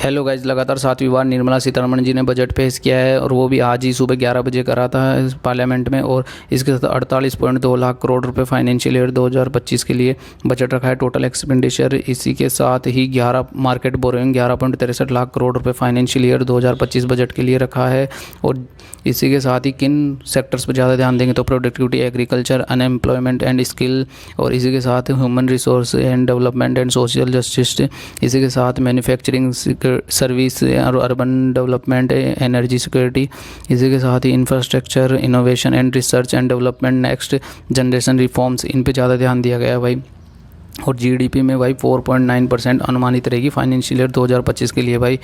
Hello guys, लगातार 7वीं बार निर्मला सीतारमण जी ने budget पेश किया है और वो भी आज ही सुबह 11 बजे करा था पार्लियामेंट में। और इसके साथ 48.2 लाख करोड़ रुपए फाइनेंशियल ईयर 2025 के लिए बजट रखा है। टोटल एक्सपेंडिचर इसी के साथ ही 11 मार्केट बोरोइंग 11.63 लाख करोड़ रुपए फाइनेंशियल ईयर 2025 बजट के लिए रखा है। और इसी के साथ ही किन सेक्टर्स पर ज़्यादा ध्यान देंगे तो productivity, agriculture, unemployment and skill, और इसी के साथ human resource and development and social justice, इसी के साथ मैन्युफैक्चरिंग, सर्विस और अर्बन डेवलपमेंट, एनर्जी सिक्योरिटी, इसी के साथ ही infrastructure, innovation and research and development, next generation reforms, इन पे ज़्यादा ध्यान दिया गया है भाई। और जीडीपी में भाई 4.9% अनुमानित रहेगी फाइनेंशियल ईयर 2025 के लिए भाई।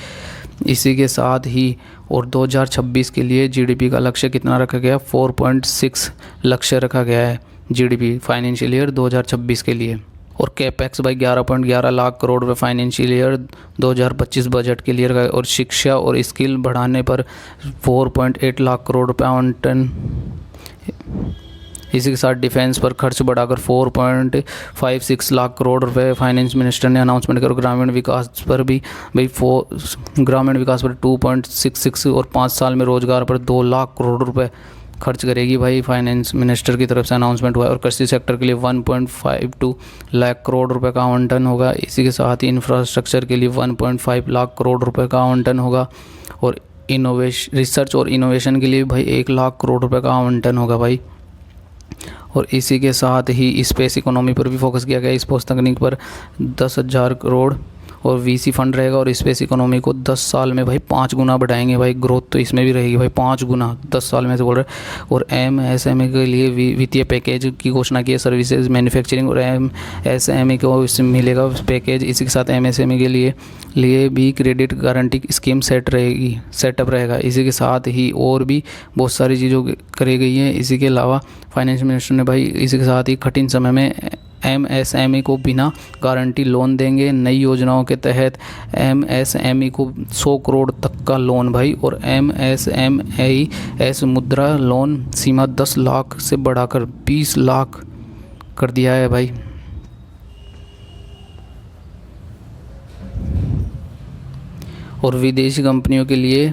इसी के साथ ही और 2026 के लिए जीडीपी का लक्ष्य कितना रखा गया, 4.6 लक्ष्य रखा गया है जीडीपी फाइनेंशियल ईयर 2026 के लिए। और कैपेक्स भाई 11.11 लाख करोड़ रुपये फाइनेंशियल ईयर 2025 बजट के लिए रखा है। और शिक्षा और स्किल बढ़ाने पर 4.8 लाख करोड़ रुपये आवंटन। इसी के साथ डिफेंस पर खर्च बढ़ाकर 4.56 लाख करोड़ रुपए फाइनेंस मिनिस्टर ने अनाउंसमेंट कर। ग्रामीण विकास पर भी भाई ग्रामीण विकास पर 2.66 और 5 साल में रोजगार पर 2 लाख करोड़ रुपए खर्च करेगी भाई, फाइनेंस मिनिस्टर की तरफ से अनाउंसमेंट हुआ है। और कृषि सेक्टर के लिए 1.52 लाख करोड़ रुपए का आवंटन होगा। इसी के साथ ही इंफ्रास्ट्रक्चर के लिए 1.5 लाख करोड़ रुपए का आवंटन होगा। और रिसर्च और इनोवेशन के लिए भाई 1 लाख करोड़ रुपए का आवंटन होगा भाई। और इसी के साथ ही स्पेस इकोनॉमी पर भी फोकस किया गया। स्पेस तकनीक पर 10,000 करोड़ और वीसी फंड रहेगा। और स्पेस इकोनॉमी को 10 साल में भाई 5 गुना बढ़ाएंगे भाई। ग्रोथ तो इसमें भी रहेगी भाई 5 गुना 10 साल में से बोल रहे। और एमएसएमई के लिए वित्तीय पैकेज की घोषणा की है। सर्विसेज, मैन्युफैक्चरिंग और एमएसएमई को इससे मिलेगा पैकेज। इसी के साथ एमएसएमई के लिए भी क्रेडिट गारंटी स्कीम सेटअप रहेगा। इसी के साथ ही और भी बहुत सारी चीज़ों करी गई हैं। इसी के अलावा फाइनेंस मिनिस्टर ने भाई इसी के साथ ही कठिन समय में एमएसएमई को बिना गारंटी लोन देंगे। नई योजनाओं के तहत एमएसएमई को 100 करोड़ तक का लोन भाई। और एमएसएमई मुद्रा लोन सीमा 10 लाख से बढ़ाकर 20 लाख कर दिया है भाई। और विदेशी कंपनियों के लिए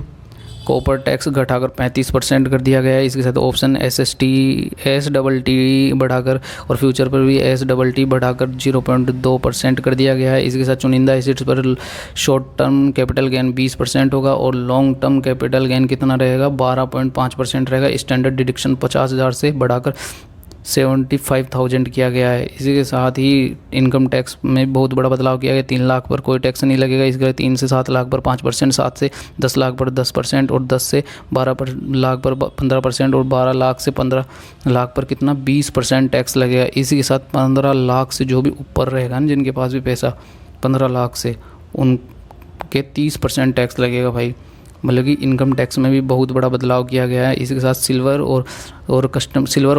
कॉपर टैक्स घटाकर 35% कर दिया गया है। इसके साथ ऑप्शन एसडबलटी बढ़ाकर और फ्यूचर पर भी एसडबलटी बढ़ाकर 0.2% कर दिया गया है। इसके साथ चुनिंदा एसेट्स पर शॉर्ट टर्म कैपिटल गेन 20% होगा। और लॉन्ग टर्म कैपिटल गेन कितना रहेगा, 12.5% रहेगा। स्टैंडर्ड डिडक्शन 50,000 से बढ़ाकर 75,000 किया गया है। इसी के साथ ही इनकम टैक्स में बहुत बड़ा बदलाव किया गया। 3 लाख पर कोई टैक्स नहीं लगेगा। इसके 3 से 7 लाख पर 5%, 7 से 10 लाख पर 10% और 10 से 12 लाख पर 15% और 12 लाख से 15 लाख पर कितना 20% टैक्स लगेगा। इसी के साथ 15 लाख से जो भी ऊपर रहेगा ना, जिनके पास भी पैसा 15 लाख से, उनके 30% टैक्स लगेगा भाई। मतलब कि इनकम टैक्स में भी बहुत बड़ा बदलाव किया गया है। इसी के साथ सिल्वर और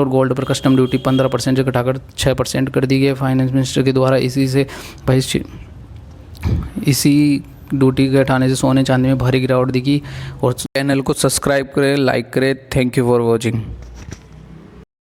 गोल्ड पर कस्टम ड्यूटी 15% से घटाकर 6% कर दी गई है फाइनेंस मिनिस्टर के द्वारा। इसी से भाई इसी ड्यूटी के हटाने से सोने चांदी में भारी गिरावट दिखी। और चैनल को सब्सक्राइब करें, लाइक करें। Thank you for watching.